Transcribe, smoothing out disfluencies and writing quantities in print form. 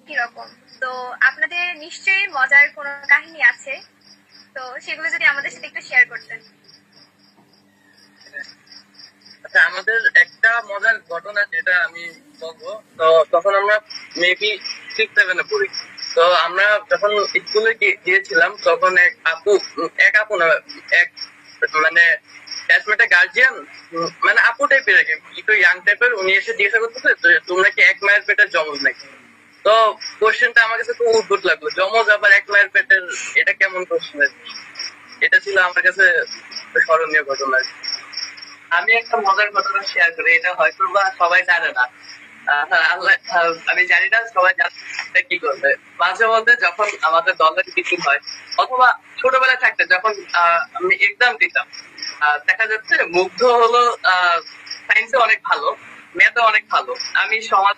কিরকম। তো আপনাদের নিশ্চয়ই মজার কোনো কাহিনী আছে, তো সেগুলো যদি আমাদের সাথে একটু শেয়ার করতেন। আচ্ছা, আমাদের একটা মজার ঘটনা যেটা আমি বলবো। তো তখন আমরা মেবি 6-7 পড়ি। তো আমরা যখন স্কুলে গিয়েছিলাম তখন এক আপু না, এক মানে ক্লাসমেটের গার্জিয়ান, মানে আপু টাইপের আর কি, একটু ইয়াং টাইপের, উনি এসে জিজ্ঞাসা করতেছে তোমরা কি এক মায়ের পেটের জমজ নাকি। তো কোশ্চেনটা আমার কাছে খুব অদ্ভুত লাগলো, জমজ আবার এক মায়ের পেটের, এটা কেমন কোশ্চেন। এটা ছিল আমার কাছে স্মরণীয় ঘটনা। আমি একটা মজার ঘটনা শেয়ার করি, এটা হয়তো বা সবাই জানে না। আমি জানি না সবাই জানতে কি করবে। মাঝে মধ্যে যখন আমাদের দলের মিটিং হয়, অথবা ছোটবেলায় থাকতে যখন আমি এক্সাম দিতাম, দেখা যাচ্ছে মুগ্ধ হলো সায়েন্সে অনেক ভালো, ম্যাথে অনেক ভালো, আমি সমাজ